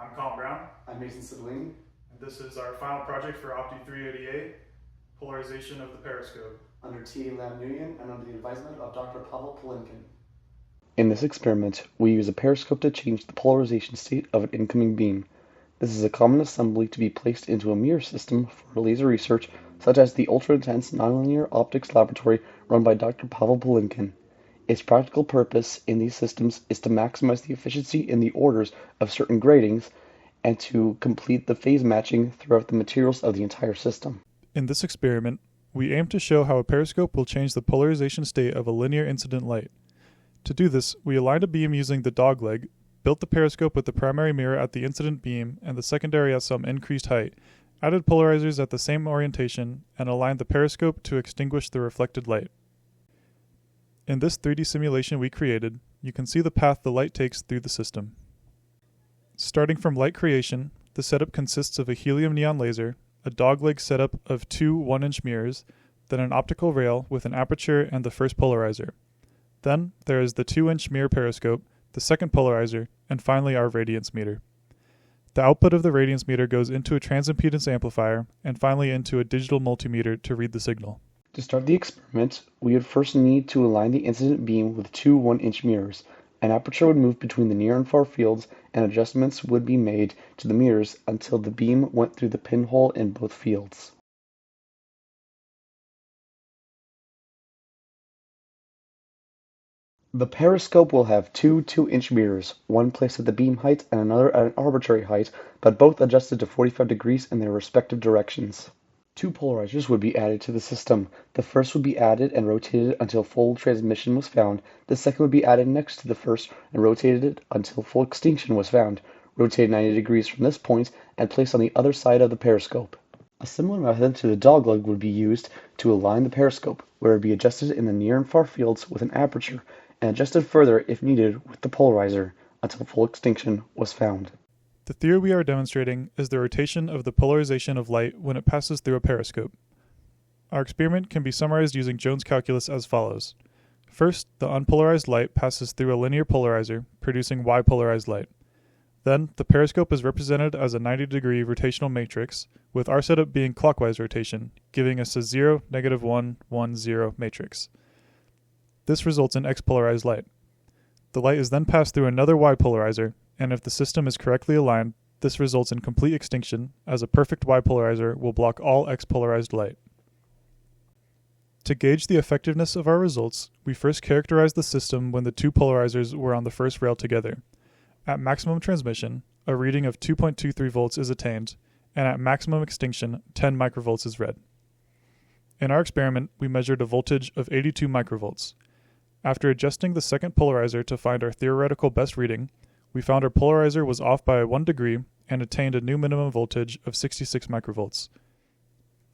I'm Colin Brown. I'm Mason Sidling. And this is our final project for OPTI 380A, Polarization of the Periscope. Under T. Lam Nguyen and under the advisement of Dr. Pavel Polinkin. In this experiment, we use a periscope to change the polarization state of an incoming beam. This is a common assembly to be placed into a mirror system for laser research, such as the ultra-intense nonlinear optics laboratory run by Dr. Pavel Polinkin. Its practical purpose in these systems is to maximize the efficiency in the orders of certain gratings and to complete the phase matching throughout the materials of the entire system. In this experiment, we aim to show how a periscope will change the polarization state of a linear incident light. To do this, we aligned a beam using the dogleg, built the periscope with the primary mirror at the incident beam and the secondary at some increased height, added polarizers at the same orientation, and aligned the periscope to extinguish the reflected light. In this 3D simulation we created, you can see the path the light takes through the system. Starting from light creation, the setup consists of a helium neon laser, a dogleg setup of two 1-inch mirrors, then an optical rail with an aperture and the first polarizer. Then there is the 2-inch mirror periscope, the second polarizer, and finally our radiance meter. The output of the radiance meter goes into a transimpedance amplifier and finally into a digital multimeter to read the signal. To start the experiment, we would first need to align the incident beam with two 1-inch mirrors. An aperture would move between the near and far fields, and adjustments would be made to the mirrors until the beam went through the pinhole in both fields. The periscope will have two 2-inch mirrors, one placed at the beam height and another at an arbitrary height, but both adjusted to 45 degrees in their respective directions. Two polarizers would be added to the system. The first would be added and rotated until full transmission was found. The second would be added next to the first and rotated until full extinction was found, rotated 90 degrees from this point, and placed on the other side of the periscope. A similar method to the dogleg would be used to align the periscope, where it would be adjusted in the near and far fields with an aperture, and adjusted further if needed with the polarizer until full extinction was found. The theory we are demonstrating is the rotation of the polarization of light when it passes through a periscope. Our experiment can be summarized using Jones' calculus as follows. First, the unpolarized light passes through a linear polarizer, producing Y-polarized light. Then, the periscope is represented as a 90-degree rotational matrix, with our setup being clockwise rotation, giving us a 0, -1, 1, 0 matrix. This results in X-polarized light. The light is then passed through another Y-polarizer, and if the system is correctly aligned, this results in complete extinction, as a perfect Y-polarizer will block all X-polarized light. To gauge the effectiveness of our results, we first characterized the system when the two polarizers were on the first rail together. At maximum transmission, a reading of 2.23 volts is attained, and at maximum extinction, 10 microvolts is read. In our experiment, we measured a voltage of 82 microvolts. After adjusting the second polarizer to find our theoretical best reading, we found our polarizer was off by 1 degree and attained a new minimum voltage of 66 microvolts.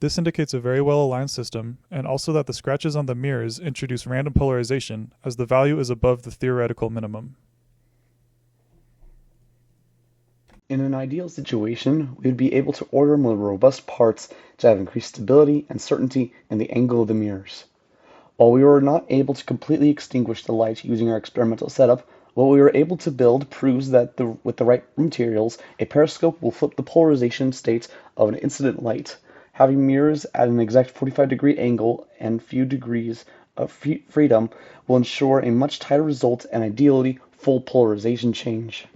This indicates a very well aligned system, and also that the scratches on the mirrors introduce random polarization, as the value is above the theoretical minimum. In an ideal situation, we would be able to order more robust parts to have increased stability and certainty in the angle of the mirrors. While we were not able to completely extinguish the light using our experimental setup, what we were able to build proves that with the right materials, a periscope will flip the polarization state of an incident light. Having mirrors at an exact 45-degree angle and few degrees of freedom will ensure a much tighter result and ideally full polarization change.